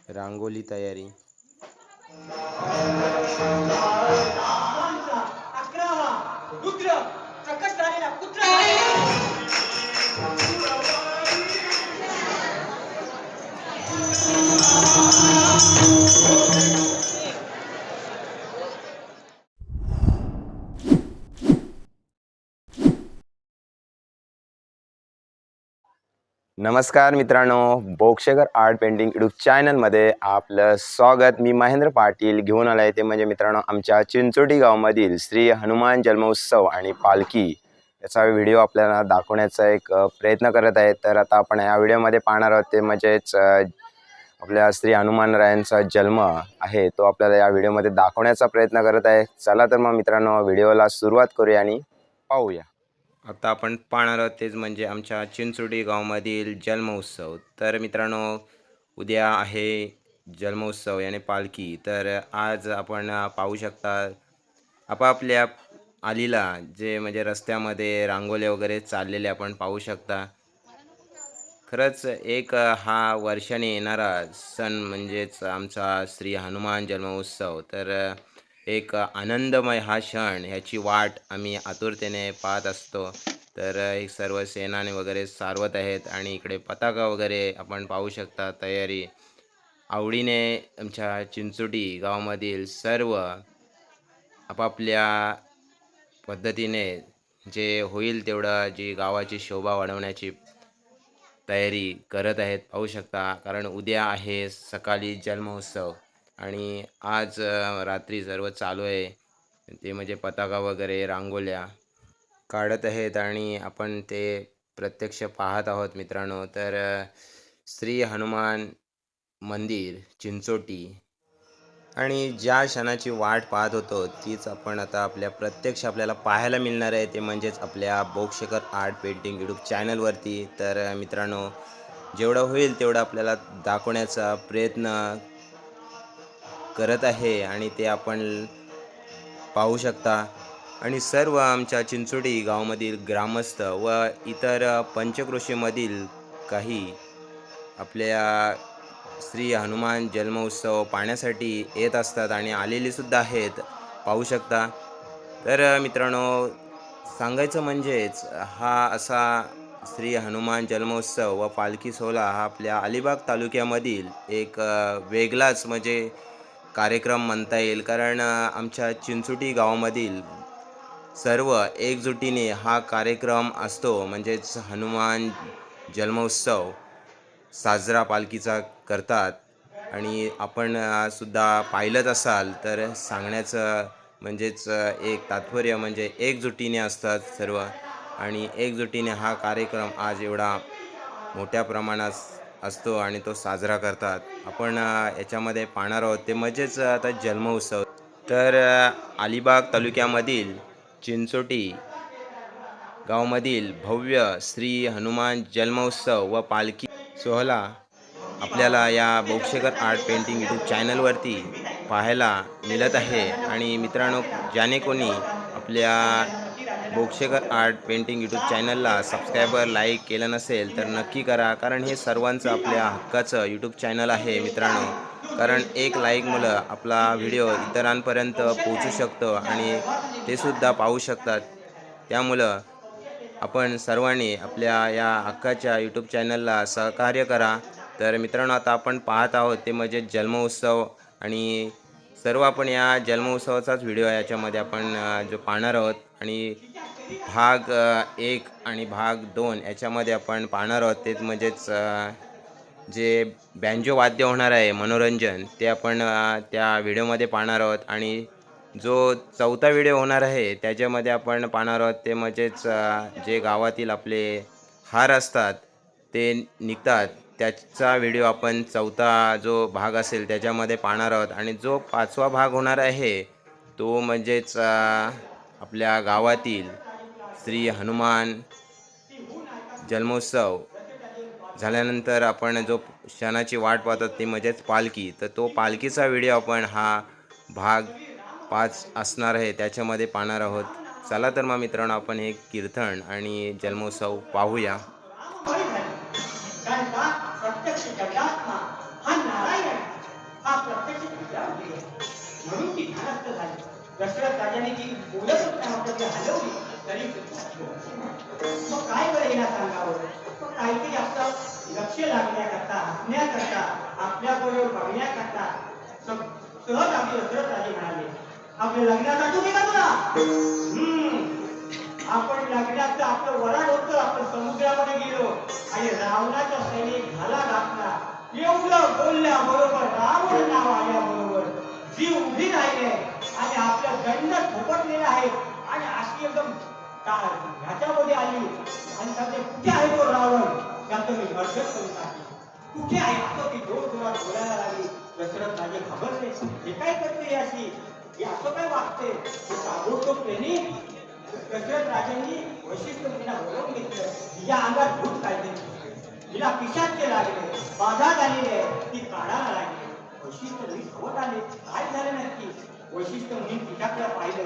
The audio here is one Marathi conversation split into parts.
रांगोली तयारी. नमस्कार मित्रांनो, बोक्षेकर आर्ट पेंटिंग यूट्यूब चॅनलमध्ये आपलं स्वागत. मी महेंद्र पाटील घेऊन आला आहे ते म्हणजे मित्रांनो आमच्या चिंचोटी गावामधील श्री हनुमान जन्मोत्सव आणि पालखी याचा व्हिडिओ आपल्याला दाखवण्याचा एक प्रयत्न करत आहे. तर आता आपण या व्हिडिओमध्ये पाहणार आहोत ते म्हणजेच आपल्या श्री हनुमानरायांचा जन्म आहे तो आपल्याला या व्हिडिओमध्ये दाखवण्याचा प्रयत्न करत आहे. चला तर मग मित्रांनो व्हिडिओला सुरुवात करूया आणि पाहूया. आता आपण पाहणार आहोत तेच म्हणजे आमच्या चिंचोटी गावामधील जन्मोत्सव. तर मित्रांनो उद्या आहे जन्मोत्सव याने पालखी. तर आज आपण पाहू शकता आपापल्या आलीला जे म्हणजे रस्त्यामध्ये रांगोळ्या वगैरे चाललेले आपण पाहू शकता. खरंच एक हा वर्षाने येणारा सण म्हणजेच आमचा श्री हनुमान जन्मोत्सव. तर एक आनंदमय हा क्षण ह्याची वाट आम्ही आतुरतेने पाहत असतो. तर एक सर्व सेनाने वगैरे सारवत आहेत आणि इकडे पताका वगैरे आपण पाहू शकता तयारी आवडीने आमच्या चिंचोटी गावामधील सर्व आपापल्या पद्धतीने जे होईल तेवढं जी गावाची शोभा वाढवण्याची तयारी करत आहेत पाहू शकता. कारण उद्या आहे सकाळी जन्मोत्सव आणि आज रात्री सर्व चालू आहे ते म्हणजे पताका वगैरे रांगोळ्या काढत आहेत आणि आपण ते प्रत्यक्ष पाहत आहोत मित्रांनो. तर श्री हनुमान मंदिर चिंचोटी आणि ज्या क्षणाची वाट पाहत होतो तीच आपण आता आपल्याला पाहायला मिळणार आहे ते म्हणजेच आपल्या बोक्षेकर आर्ट पेंटिंग यूट्यूब चॅनलवरती. तर मित्रांनो जेवढं होईल तेवढं आपल्याला दाखवण्याचा प्रयत्न करत आहे आणि ते आपण पाहू शकता. आणि सर्व आमच्या चिंचोटी गावामधील ग्रामस्थ व इतर पंचक्रोशीमधील काही आपल्या श्री हनुमान जन्मोत्सव पाहण्यासाठी येत असतात आणि आलेली सुद्धा आहेत पाहू शकता. तर मित्रांनो सांगायचं म्हणजेच हा असा श्री हनुमान जन्मोत्सव व पालखी सोहळा हा आपल्या अलिबाग तालुक्यामधील एक वेगळाच म्हणजे कार्यक्रम म्हणता येईल. कारण आमच्या चिंचोटी गावामधील सर्व एकजुटीने हा कार्यक्रम असतो म्हणजेच हनुमान जन्मोत्सव साजरा पालखीचा करतात. आणि आपण सुद्धा पाहिलंच असाल तर सांगण्याचं म्हणजेच एक तात्पर्य म्हणजे एकजुटीने असतात सर्व आणि एकजुटीने हा कार्यक्रम आज एवढा मोठ्या प्रमाणात असतो आणि तो साजरा करतात. आपण याच्यामध्ये पाहणार आहोत ते म्हणजेच आता जन्मोत्सव. तर अलिबाग तालुक्यामधील चिंचोटी गावामधील भव्य श्री हनुमान जन्मोत्सव व पालखी सोहळा आपल्याला या बोक्षेकर आर्ट पेंटिंग यूट्यूब चॅनलवरती पाहायला मिळत आहे. आणि मित्रांनो ज्याने कोणी आपल्या बोक्षेकर आर्ट पेंटिंग यूट्यूब चॅनलला सबस्क्रायबर लाईक केलं नसेल तर नक्की करा. कारण हे सर्वांचं आपल्या हक्काचं यूट्यूब चॅनल आहे मित्रांनो. कारण एक लाईकमुळं आपला व्हिडिओ इतरांपर्यंत पोहोचू शकतो आणि ते सुद्धा पाहू शकतात. त्यामुळं आपण सर्वांनी आपल्या या हक्काच्या यूट्यूब चॅनलला सहकार्य करा. तर मित्रांनो आता आपण पाहत आहोत ते म्हणजे जन्मोत्सव आणि सर्व आपण या जन्मोत्सवाचाच व्हिडिओ याच्यामध्ये आपण जो पाहणार आहोत. आणि भाग 1 आणि भाग 2 याच्यामध्ये आपण पाहणार आहोत तेच म्हणजेच जे बँजो वाद्य होणार आहे मनोरंजन ते आपण त्या व्हिडिओमध्ये पाहणार आहोत. आणि जो चौथा व्हिडिओ होणार आहे त्याच्यामध्ये आपण पाहणार आहोत ते म्हणजेच जे गावातील आपले हार असतात ते निघतात त्याचा व्हिडिओ आपण चौथा जो भाग असेल त्याच्यामध्ये पाहणार आहोत. आणि जो 5वा भाग होणार आहे तो म्हणजेच आपल्या गावातील श्री हनुमान जन्मोत्सव झाल्यानंतर आपण जो क्षणाची वाट पाहतो ती म्हणजेच पालखी. तर तो पालखीचा व्हिडिओ आपण हा भाग 5 असणार आहे त्याच्यामध्ये पाहणार आहोत. चला तर मग मित्रांनो आपण हे कीर्तन आणि जन्मोत्सव पाहूया. प्रत्यक्ष जगात्मा हा नारायण माहिती आहे. म्हणून ती ध्यानस्थ झाली. दशरथ राजाने ती बोलतच नाही वाटत ती हलवली तरी मग काय बरं हिला सांगावं. मग काहीतरी आपलं लक्ष लागण्याकरता हसण्याकरता आपल्याबरोबर बघण्याकरता सहज आपले दशरथ राजे म्हणाले, आपल्या लग्नात आठवते का तुला? आपण लग्नाचं आपलं वराड होतं, आपण समुद्रामध्ये गेलो आणि रावणाचा सैनिक झाला घातला. एवढं बोलल्याबरोबर रावण नाव आल्याबरोबर जी उभी राहिली आणि आपला दंड थोपटलेला आहे आणि अशी एकदम ह्याच्यामध्ये आली आणि सांगते, कुठे आहे तो रावण? त्याचं मी मर्दन करून टाकले. कुठे आहे असं ती जोर जोरात बोलायला लागली. दशरथ राजे घाबरले. हे काय करते अशी? हे असं काय वागते? ताबडतोब त्यांनी दशरथ राजांनी वैशिष्ट्य तिला बोलवून घेतलं. तिच्या अंगात भूत काढले, तिला पिशाच्य लागले, बाधा झालेली आहे, ती काढायला लागली. वैशिष्ट्य मी धावत आले, काय झालं नक्की? वैशिष्ट्य म्हणून तिच्याकडे पाहिलं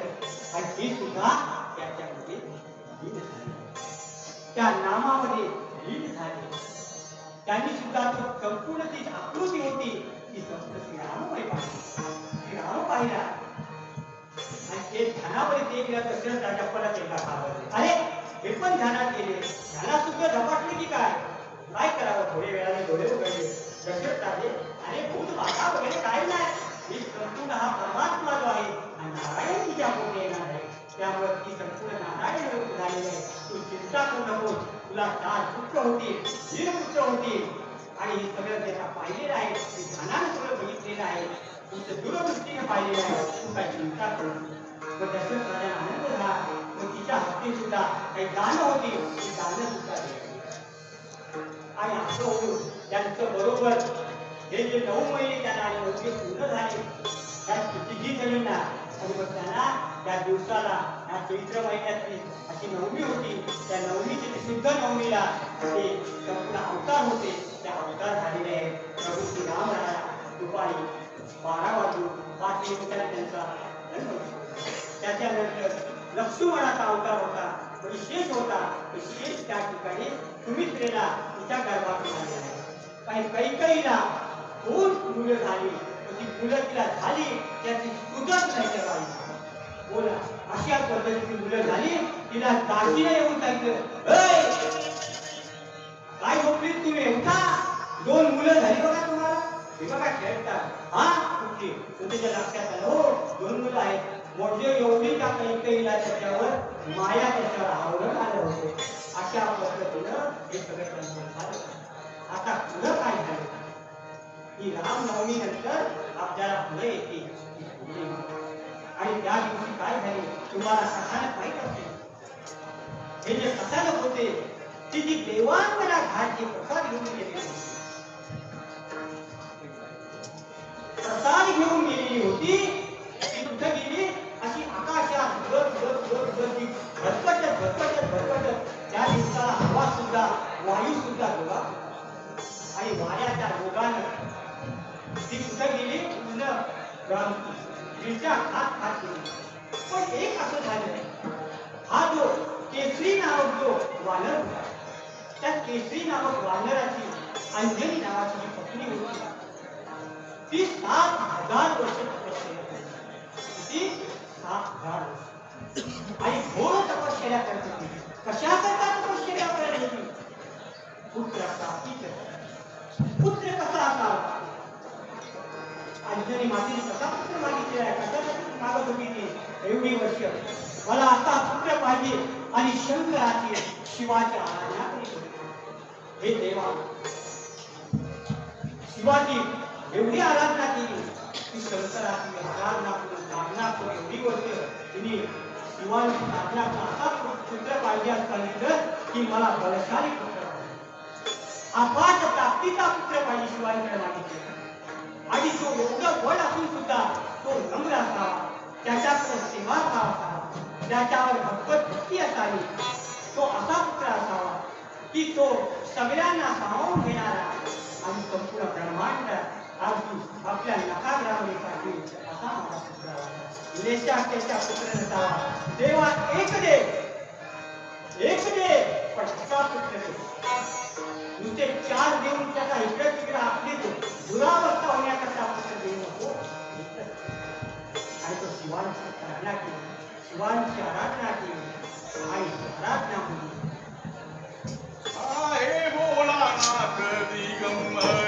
आणि ते सुद्धा त्याच्यामध्ये लीन झाले, त्या नामामध्ये लीन झाले. त्यांनी सुद्धा संपूर्ण ती आकृती होती ती संपूर्ण श्रीराममय पाहिली. श्रीराम पाहिला आणि ते ध्यानामध्ये ते गेला. दशरथ राजा परत एकदा घाबरले. अरे हे पण ध्यानात गेले, ध्यानात सुद्धा झपाटले की काय? काय करावं? थोडे वेळाने डोळे उघडले. दशरथ राजे, अरे भूत बाधा वगैरे काही नाही, ही संपूर्ण हा परमात्मा जो आहे हा नारायण तिच्या पोटी येणार आहे, त्यामुळे ती संपूर्ण नारायण रूप झालेली आहे. तू चिंता करू नको, तुला 4 पुत्र होतील, 3 पुत्र होतील आणि हे सगळं त्याला पाहिलेलं आहे, ते ध्यानानं सगळं बघितलेलं आहे, तुमचं दूरदृष्टीने पाहिलेलं आहे, तू काय चिंता करू नको. मग दशरथ राजाला आनंद झाला. मग तिच्या हाती सुद्धा काही दानं होती, ती दानं सुद्धा दिली आणि असं होऊन त्यांचं बरोबर हे जे 9 महिने त्यांना आणि योग्य पूर्ण झाले त्या तिघी जणींना. आणि मग त्यांना त्या दिवसाला या चैत्र महिन्यातली अशी नवमी होती, त्या नवमीची शुद्ध नवमीला ते संपूर्ण अवतार होते. त्या अवतार झालेले आहे. प्रभू श्रीराम राया दुपारी 12 वाजून 5 मिनिटांनी त्यांचा जन्म झाला. त्याच्यानंतर लक्ष्मणाचा अवतार होता, शेष होता. शेष त्या ठिकाणी सुमित्रेला तिच्या गर्भातून आले आहे. काही कैकेयीला 2 मुलं झाली, ती मुलं तिला झाली त्याची सुदच नाही ठेवायची. बोला, अशा पद्धतीची मुलं झाली. तिला दासीने येऊन सांगितलं, काय झोपलीत तुम्ही? उठा, 2 मुलं झाली बघा तुम्हाला, हे बघा खेळतात. हा कुठली? तुमच्या लक्षात आलं? हो, 2 मुलं आहेत. म्हणजे एवढी त्या कैकेयीला त्याच्यावर माया त्याच्यावर आवडून आलं होतं. अशा पद्धतीनं हे सगळं झालं. आता पुढं काय झालं? ही रामनवमी नंतर आपल्याला पुढे येते आणि त्या दिवशी काय झाले तुम्हाला कथानक माहित असेल. हे जे कथानक होते ती जी देवांगना घाट जे प्रसाद घेऊन गेलेली होती, प्रसाद घेऊन गेलेली होती ती कुठे गेली? अशी आकाशात भरकटत त्या दिवसाला हवा सुद्धा वायू सुद्धा दोघा आणि वाऱ्याच्या रोगानं ती कुठे गेली? तिच्या खात गेली. पण एक असं झालं, हा जो केसरी नामक जो वानर होता, त्या केसरी नामक वानराची अंजनी नावाची जी पत्नी होती ती 7,000 वर्ष तपश्चर्या करत होती. 7,000 वर्ष आणि घोर तपश्चर्या करत होती. कशा करता तपश्चर्या करत होती? पुत्र कसा असावा? अंजनी मातीने कसा पुत्र मागितलेला आहे? कशासाठी मागत होती ती एवढी वर्ष? मला आता पुत्र पाहिजे आणि शंकराची शिवाची आराधना करीत होती. हे देवा, शिवाची एवढी आराधना केली की शंकराची आराधना करून साधना करून एवढी वर्ष तिने शिवाची साधना करून असा पुत्र पाहिजे असं सांगितलं की मला बलशाली पुत्र अफाट ताकदीचा पुत्र पाहिजे शिवाजीकडे मागितले. आणि तो एवढं बळ असून सुद्धा तो नम्र असावा, त्याच्याकडे सेवा असावा, त्याच्यावर भक्ती असावी, तो असा पुत्र असावा की तो सगळ्यांना सामावून घेणारा आणि संपूर्ण ब्रह्मांड अगदी आपल्या नकाग्रामध्ये असा माझा पुत्र असावा. लेशा त्याच्या पुत्र नसावा. देवा एक दे पण असा पुत्र दे. नुसते 4 देऊन त्याचा इकडे तिकडे आपली दुरावस्था होण्याकरता पुत्र देऊ नको. शिवांची आराधना केली आणि आराधना होती. आहे भोलानाथ दिगंबर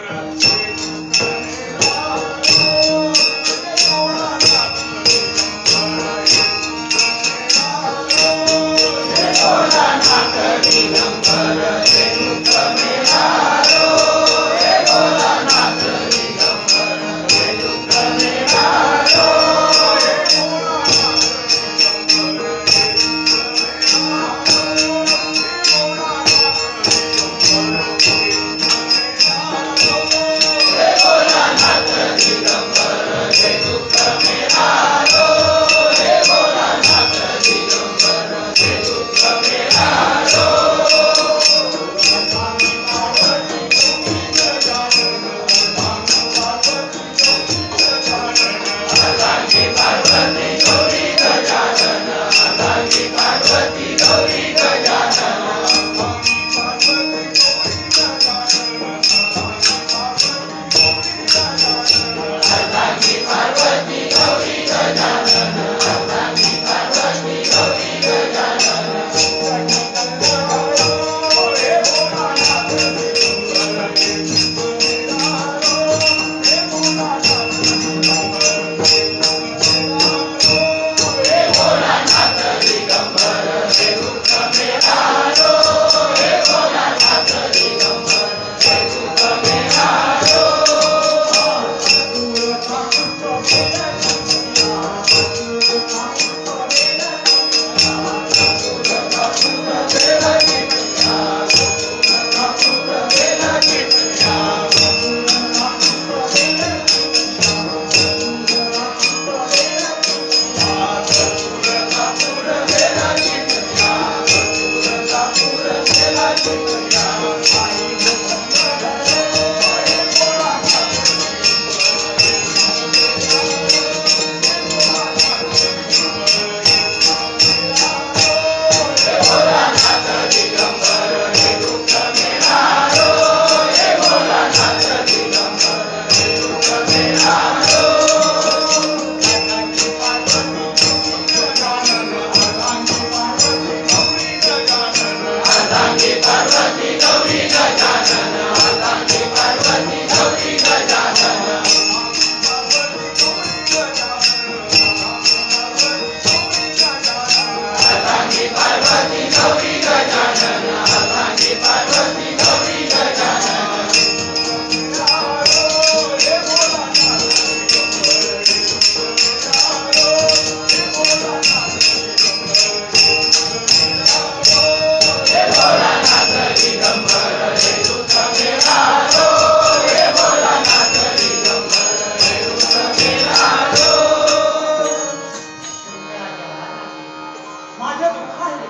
माझं दुःख आहे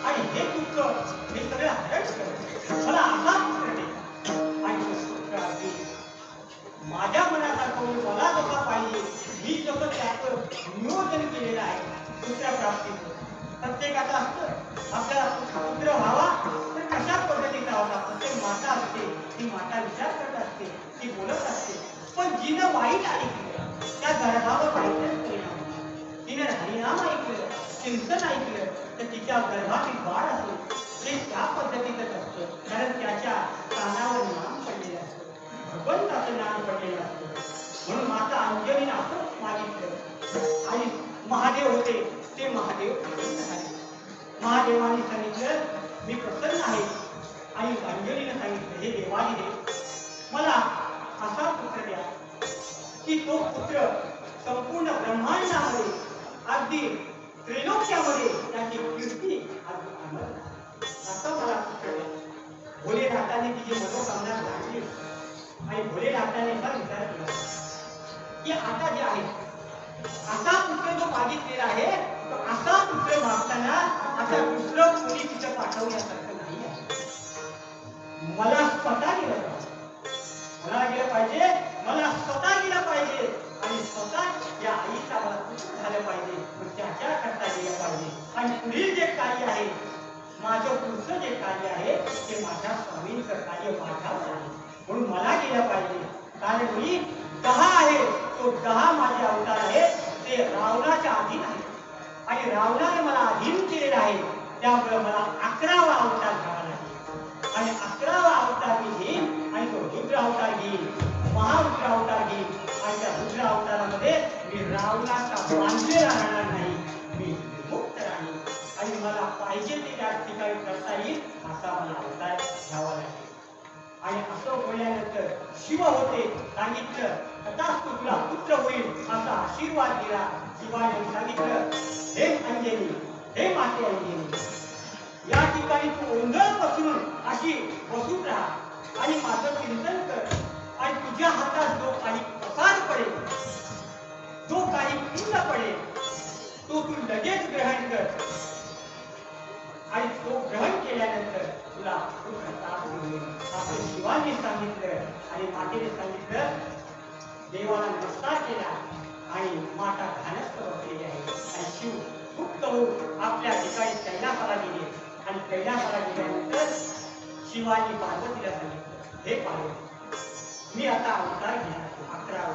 आणि हे दुःख मी सगळं हरच करतो. मला असा पुत्र दे आणि तो पुत्र अगदी माझ्या मनासारखं होऊन मला जसा पाहिजे मी जसं त्याचं नियोजन केलेलं आहे दुसऱ्या प्राप्तीचं. प्रत्येकाचं असतं आपल्याला पुत्र व्हावा तर कशा पद्धतीचा व्हावा. प्रत्येक माता असते ती माता विचार करत असते ती बोलत असते पण जिनं वाईट ऐकलं त्या गर्भावर वाईटच परिणाम होतो. तिनं हरिनाम ऐकलं चिंतन ऐकलं तर तिच्या गर्भातील बाळ असेल ते त्या पद्धतीतच असतं कारण त्याच्या कानावर नाम पडलेलं असतं भगवंताचं नाम पडलेलं असतं. म्हणून माता अंजलीनं असं मागितलं आणि महादेव होते ते महादेव प्रसन्न झाले. महादेवाने सांगितलं मी प्रसन्न आहे आणि अंजलीनं सांगितलं हे देवानी दे मला असा पुत्र द्या की तो पुत्र संपूर्ण ब्रह्मांडामध्ये अगदी त्रैलोक्यामध्ये त्याची कीर्ती अगदी अमर असं मला पुत्र द्या. भोलेनाथाने तिची मनोकामना झाली आणि भोलेनाथाने असा विचार केला की आता जे आहे असा पुत्र जो मागितलेला आहे तो असा पुत्र मागताना आता दुसरं कोणी तिचं पाठवण्यासारखं नाही आहे. मला स्वतः गेलं पाहिजे मला गेलं पाहिजे मला स्वतः गेलं पाहिजे आणि स्वतः या आईचा मला पुत्र झालं पाहिजे पण त्याच्या करता गेलं पाहिजे आणि पुढील जे कार्य आहे माझं पुढचं जे कार्य आहे ते माझ्या स्वामींचं कार्य माझ्यावर आहे म्हणून मला गेलं पाहिजे कारण मी 10 आहे तो 10 माझे अवतार आहे ते रावणाच्या अधीन आहे आणि रावणाने मला अधीन केलेलं आहे. त्यामुळे मला 11वा अवतार घ्यावा लागेल आणि 11वा अवतार मी घेईन आणि तो रुद्र अवतार घेईन, महारुद्र अवतार घेईन आणि त्या रुद्र अवतारामध्ये मी रावणाचा बांधलेला राहणार नाही, मी मुक्त राहीन आणि मला पाहिजे ते त्या ठिकाणी करता येईल असा मला अवतार घ्यावा लागेल. आणि असं बोलल्यानंतर शिव होते सांगितलं तथास्तु तुला पुत्र होईल असा आशीर्वाद दिला. शिवाने सांगितलं हे अंजनी, हे माते अंजनी, या ठिकाणी तू ओंजळ पसरून अशी बसून राहा आणि माझं चिंतन कर आणि तुझ्या हातात जो काही प्रसाद पडेल, जो काही पिंड पडेल तो तू लगेच ग्रहण कर आणि तो ग्रहण केल्यानंतर तुला पुत्र प्राप्त होईल असं शिवाने सांगितलं. आणि मातेने सांगितलं, देवाला नमस्कार केला आणि माता ध्यानस्थ बसलेली आहे आणि शिव गुप्त होऊन आपल्या ठिकाणी कैलासाला गेले आणि कैलासाला गेल्यानंतर शिवानी पार्वतीला सांगितलं, हे पार्वती, मी आता अवतार घेणार 11वा,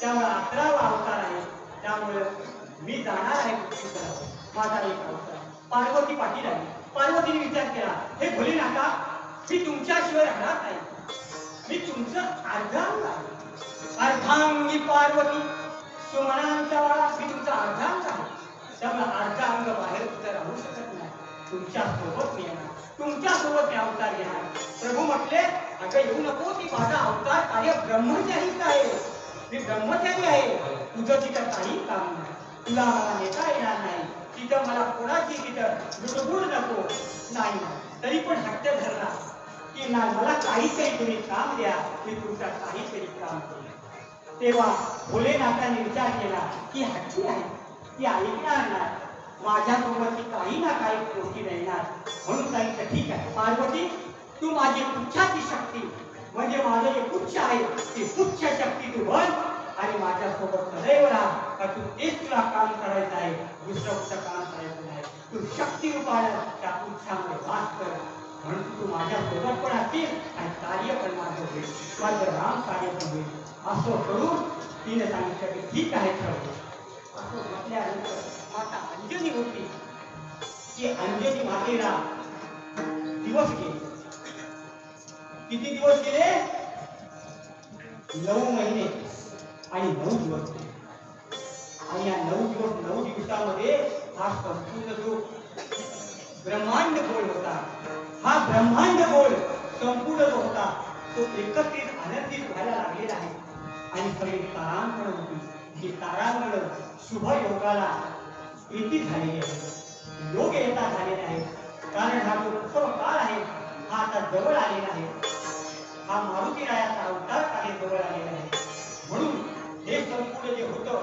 त्यामुळे 11वा अवतार आहे, त्यामुळे मी जाणार आहे पृथ्वीवर, माझा एक अवतार. पार्वती पाठी आली. पार्वतीने विचार केला, हे भोलेनाथा, मी तुमच्याशिवाय राहणार नाही, मी तुमचं अर्धांग आहे. अर्धांगी पार्वती, सुमनांच्या वाळा, मी तुमचा अर्धांग आहे. त्यामुळे अर्धांग बाहेर सुद्धा राहू शकत नाही, तुमच्या सोबत मी येणार, तुमच्या सोबत मी अवतार घेणार. प्रभू म्हटले, अगं येऊ नको, ती माझा अवतार कार्य ब्रह्मचारीच आहे, मी ब्रह्मचारी आहे, तुझं तिथं काही काम नाही, तुला मला नेता येणार नाही, तिथं मला कोणाची तिथं लुडबुड नको. नाही, तरी पण हट्ट धरला की नाही, मला काहीतरी तुम्ही काम द्या, मी तुमचा काहीतरी काम करेन. तेव्हा भोलेनाथाने विचार केला की हट्टी आहे, ती ऐकणार नाही, माझ्यासोबत ती काही ना काही गोष्टी राहणार. म्हणून सांगितलं, ठीक आहे पार्वती, तू माझी पुच्छाची शक्ती म्हणजे माझं जे पुच्छ आहे ती पुच्छ शक्ती तू बन आणि माझ्यासोबत सदैव राहा, का तू तेच तुला काम करायचं आहे, दुसरं कुठं काम करायचं नाही. तू शक्ती रूपानं त्या पुच्छामध्ये वास कर, म्हणून तू माझ्यासोबत पण असतील आणि कार्य पण माझं होईल, माझं राम कार्य पण होईल. असं करून तिने सांगितलं की ठीक आहे प्रभू. असं म्हटल्यानंतर माता अंजनी होती, की अंजनी मातेला दिवस गेले. किती दिवस गेले? 9 महिने आणि 9 दिवस गेले. आणि या 9 दिवस 9 दिवसामध्ये हा संपूर्ण जो ब्रह्मांड गोल होता, हा ब्रह्मांड गोल संपूर्ण जो होता तो एकत्रित आनंदित व्हायला लागलेला आहे. आणि सगळी तारांगण होती, ही तारांगण शुभ योगाला येती झालेली आहे, योग येता झालेले आहे. कारण हा जो उत्सव काळ आहे हा आता जवळ आलेला आहे, हा मारुती रायाचा अवतार काळ जवळ आलेला आहे. म्हणून हे संपूर्ण जे होतं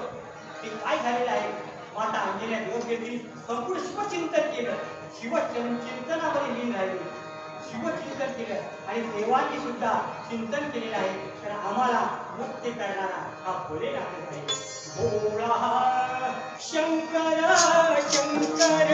ते काय झालेलं आहे, माता अंजनी दिवस घेतली, संपूर्ण शिवचिंतन केलं, शिवचिंतनामध्ये लीन राहिले, शिवचिंतन केलं आणि देवांनी सुद्धा चिंतन केलेलं आहे. तर आम्हाला मुक्ती करणारा हा भोलेनाथ आहे. भोळा शंकर शंकर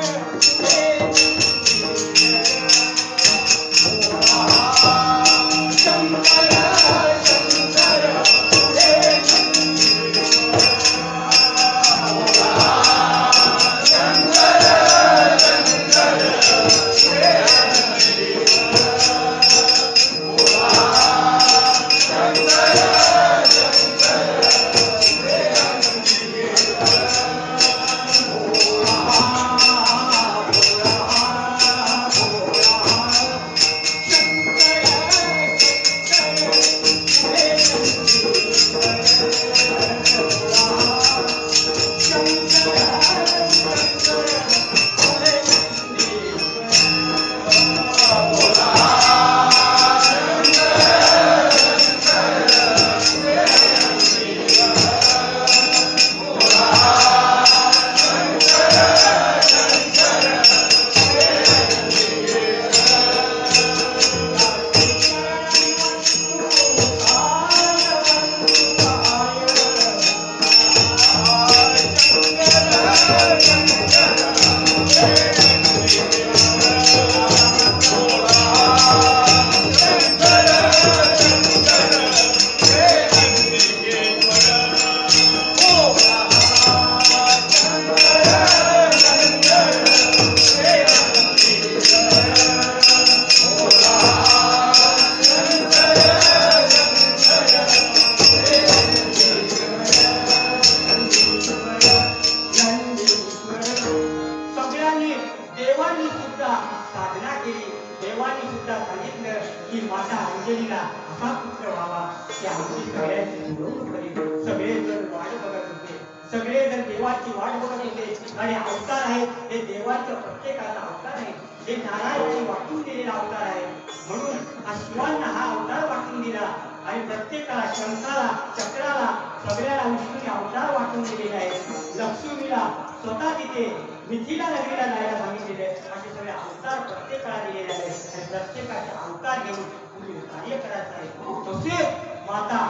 सोहळ्याची मिरवणूक करीत सगळेजण वाट बघत होते. सगळेजण देवाची वाट बघत होते. आणि अवतार आहे हे देवाच्या प्रत्येकाचा अवतार आहे. हे नारायणाने वाटून दिलेला अवतार आहे. म्हणून हा शिवांना हा अवतार वाटून दिला आणि प्रत्येकाला शंखाला चक्राला सगळ्याला विष्णूने अवतार वाटून दिलेले आहेत. लक्ष्मीला स्वतः तिथे मिथिला नगरीला जायला सांगितलेले असे सगळे अवतार प्रत्येकाला दिलेले आहेत. आणि प्रत्येकाचे अवतार घेऊन पुढील कार्य करायचं आहे. तसेच माता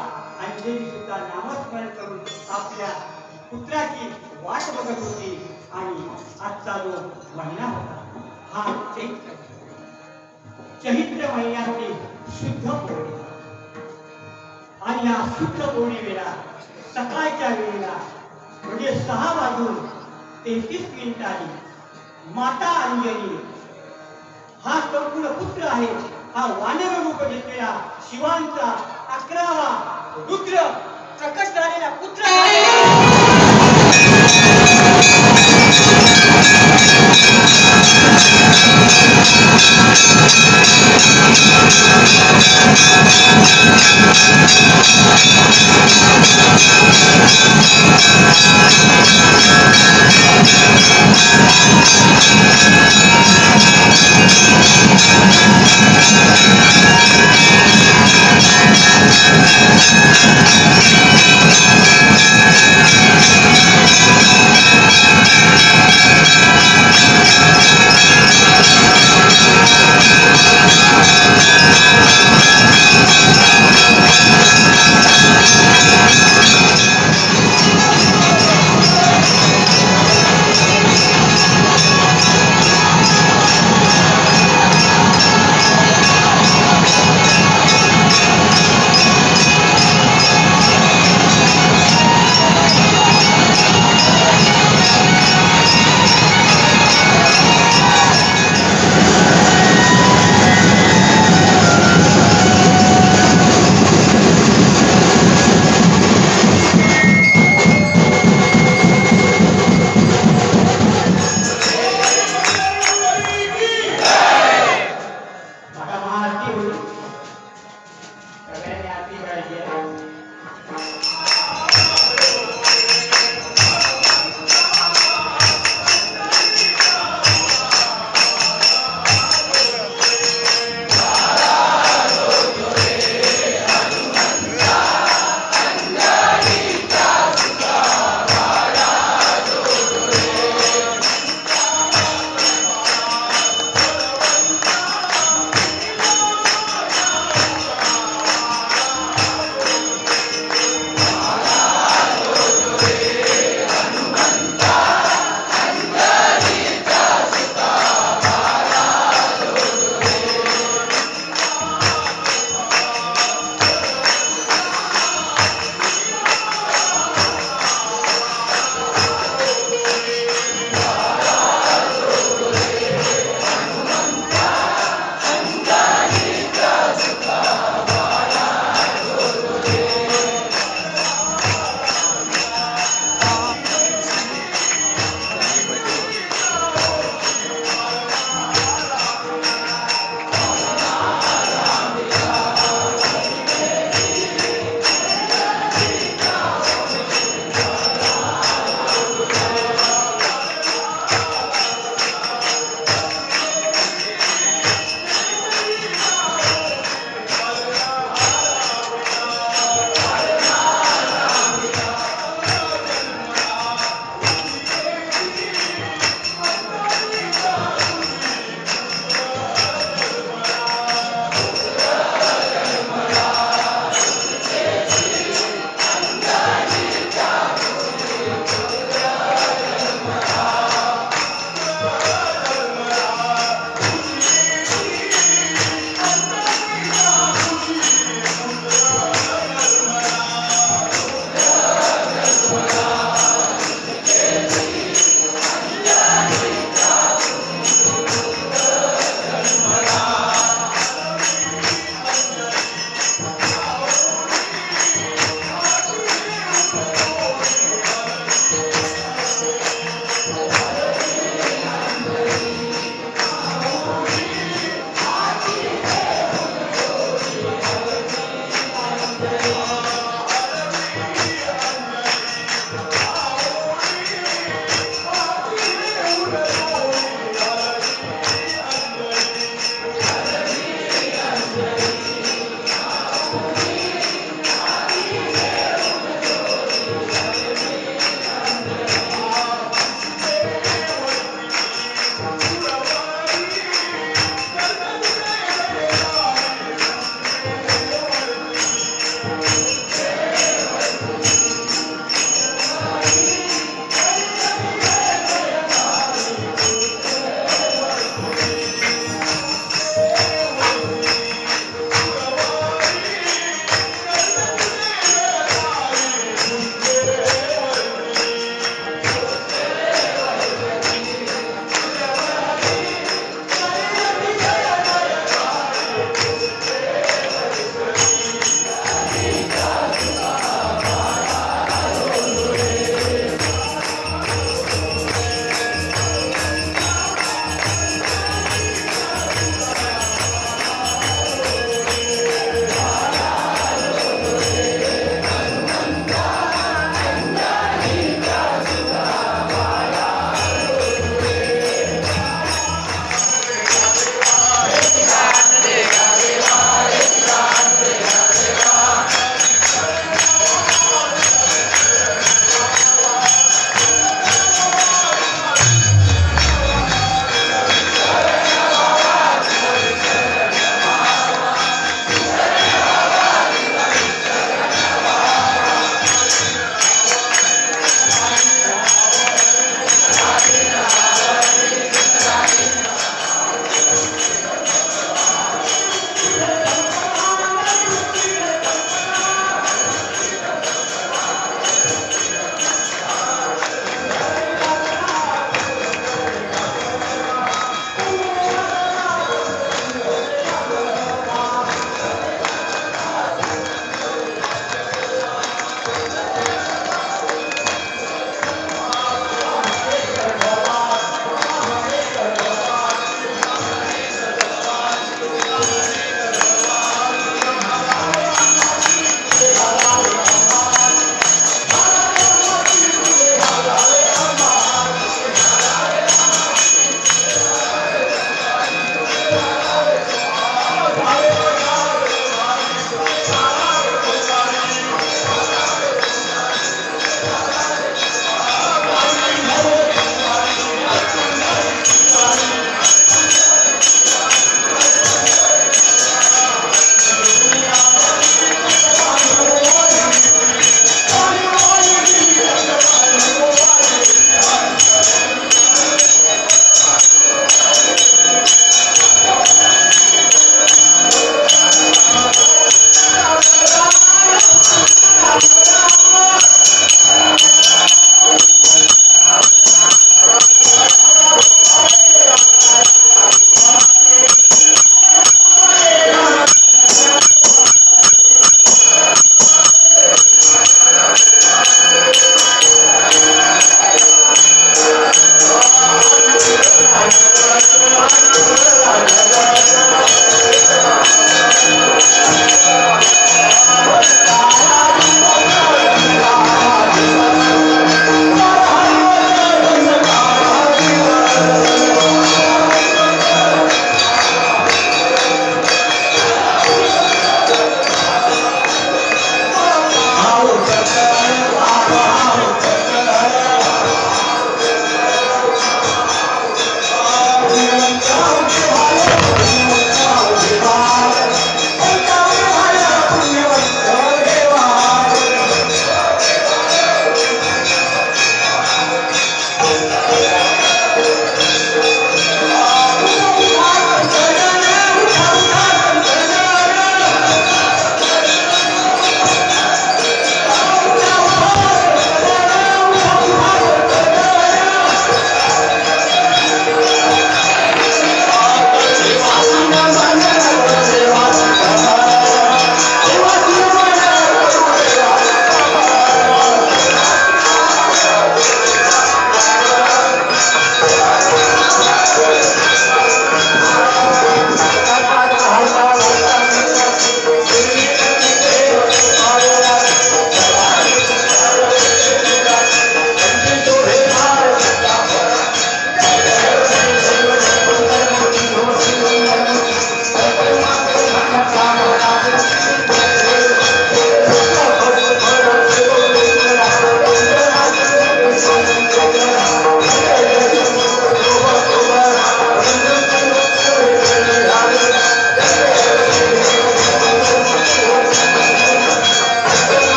अंजली सुद्धा नामस्मरण करून आपल्या पुत्राची वाट बघत होती. आणि आजचा जो महिना होता हा चैत्र महिन्यातील शुद्ध पौर्णिमा. आणि या शुद्ध पौर्णिमेला सकाळच्या वेळेला म्हणजे 6:33 माता अंजनी हा संपूर्ण पुत्र आहे. हा वानर रूप घेतलेला शिवांचा 11वा रुद्र प्रकट झालेला पुत्र आहे.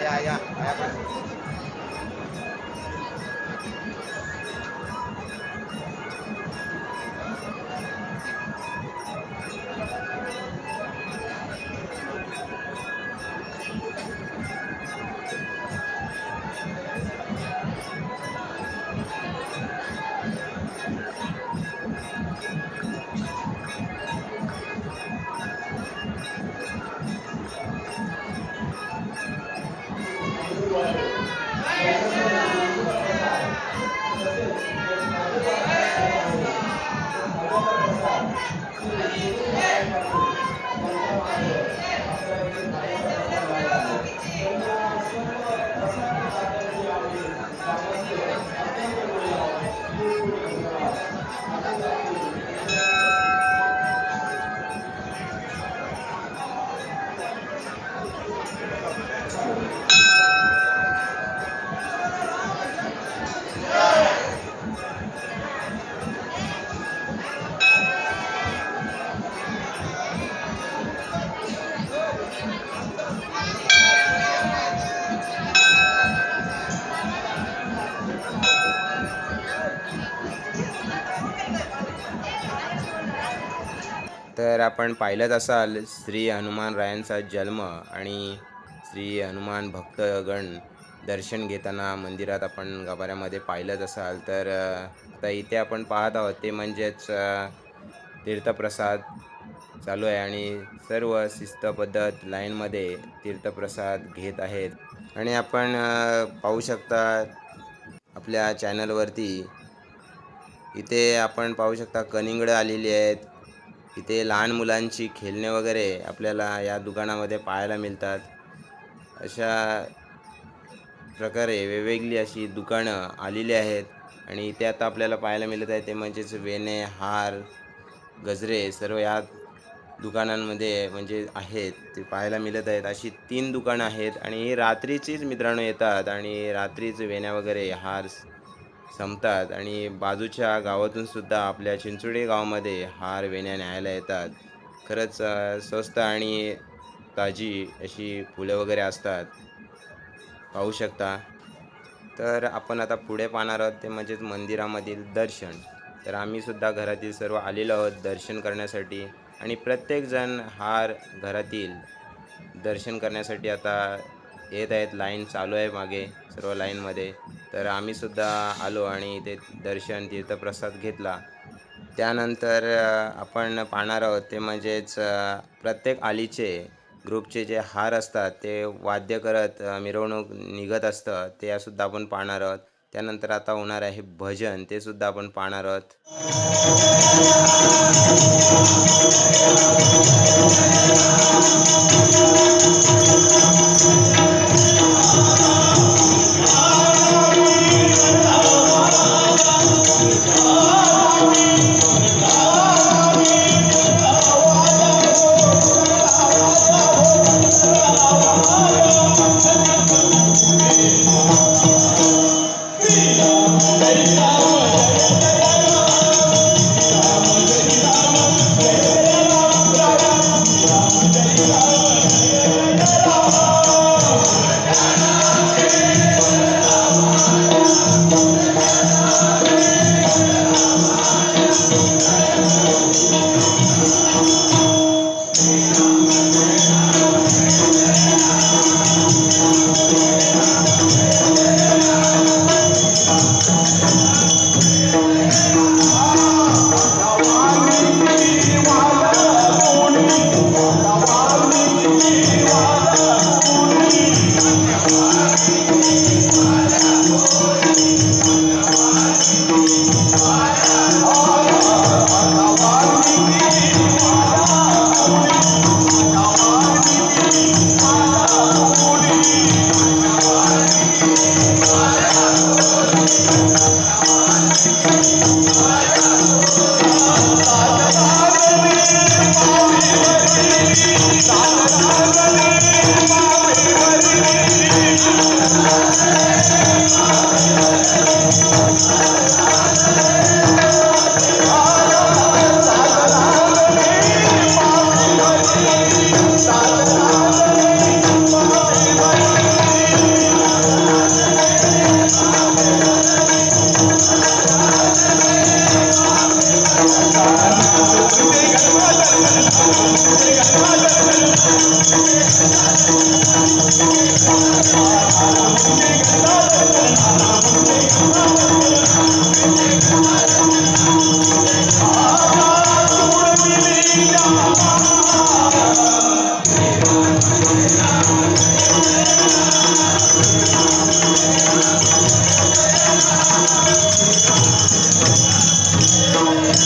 या तर आपण पाहिलंच असाल श्री हनुमान रायांचा जन्म आणि श्री हनुमान भक्तगण दर्शन घेताना मंदिरात आपण गाभाऱ्यामध्ये पाहिलंच असाल. तर आता इथे आपण पाहत आहोत ते म्हणजेच तीर्थप्रसाद चालू आहे आणि सर्व शिस्तपद्धत लाईनमध्ये तीर्थप्रसाद घेत आहेत. आणि आपण पाहू शकता आपल्या चॅनलवरती इथे आपण पाहू शकता कलिंगडं आलेली आहेत. इथे लहान मुलांची खेळणे वगैरे आपल्याला या दुकानामध्ये पाहायला मिळतात. अशा प्रकारे वेगवेगळी अशी दुकानं आलेली आहेत आणि इथे आता आपल्याला पाहायला मिळत आहे ते म्हणजेच वेणे, हार, गजरे सर्व या दुकानांमध्ये म्हणजे आहेत ते पाहायला मिळत आहेत. अशी 3 दुकानं आहेत आणि ही रात्रीचीच मित्रांनो येतात आणि रात्रीच वेण्या वगैरे हार संपतात आणि बाजूच्या गावातून सुद्धा आपल्या चिंचोडी गावामध्ये हार वेण्या न्यायला येतात. खरंच स्वस्त आणि ताजी अशी फुलं वगैरे असतात, पाहू शकता. तर आपण आता पुढे पाहणार आहोत ते म्हणजेच मंदिरामधील दर्शन. तर आम्ही सुद्धा घरातील सर्व आलेलो आहोत दर्शन करण्यासाठी आणि प्रत्येकजण हार घरातील दर्शन करण्यासाठी आता येत आहेत. लाईन चालू आहे मागे सर्व लाईनमध्ये. तर आम्ही सुद्धा आलो आणि इथे दर्शन तीर्थप्रसाद घेतला. त्यानंतर आपण पाहणार आहोत ते म्हणजेच प्रत्येक आलीचे ग्रुपचे जे हार असतात ते वाद्य करत मिरवणूक निघत असतं ते सुद्धा आपण पाहणार आहोत. त्यानंतर आता होणार आहे भजन, ते सुद्धा आपण पाहणार आहोत. जय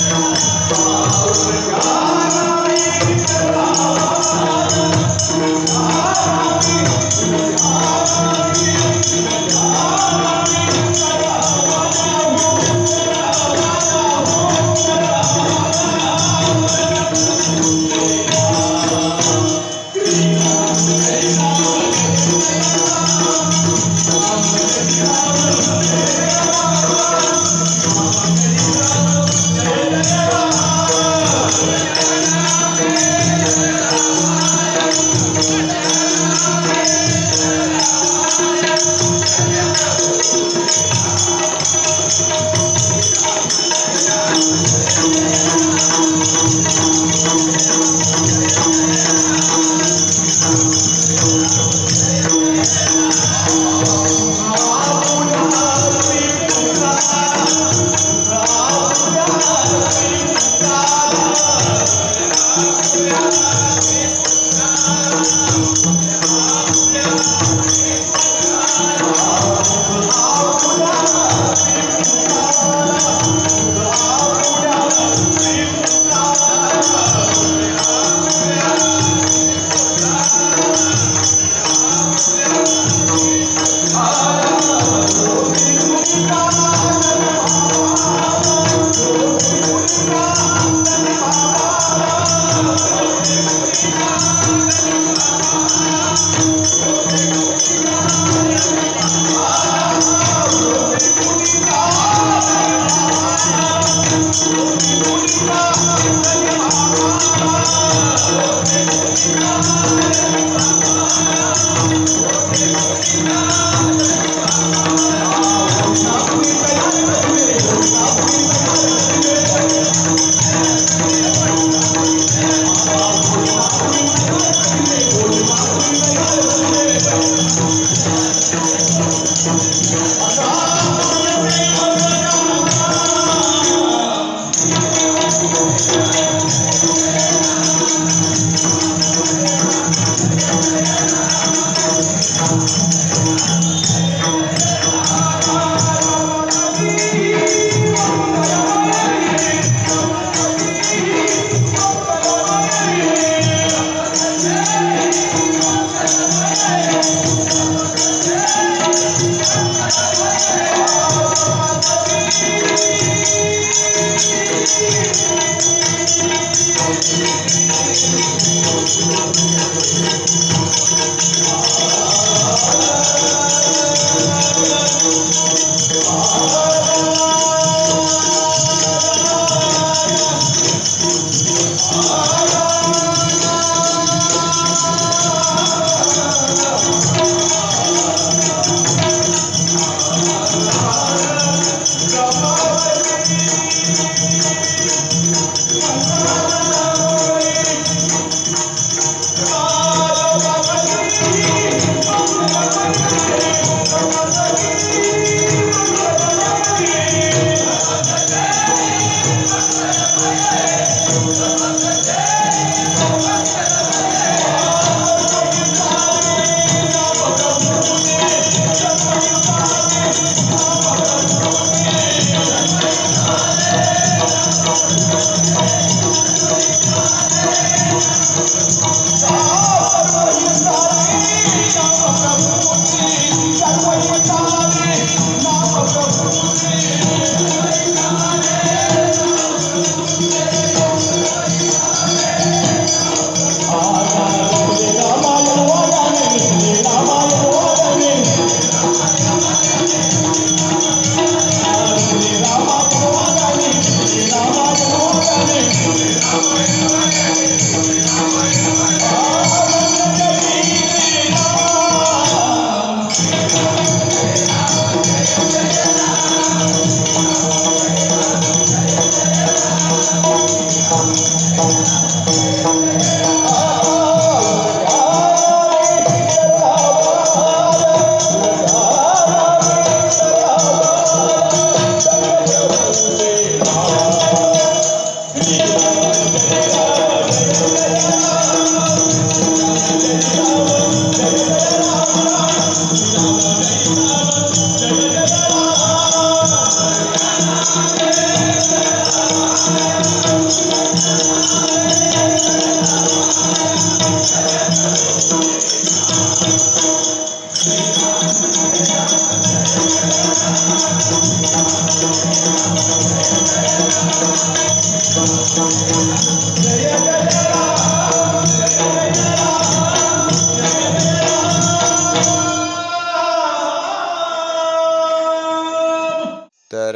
तर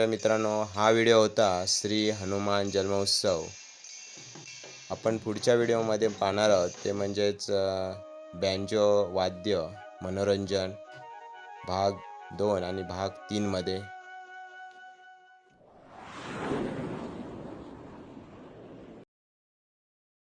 मित्रांनो, हा व्हिडिओ होता श्री हनुमान जन्मोत्सव. आपण पुढच्या व्हिडिओमध्ये पाहणार आहोत ते म्हणजेच बँजो वाद्य मनोरंजन भाग 2 आणि भाग 3 मध्ये.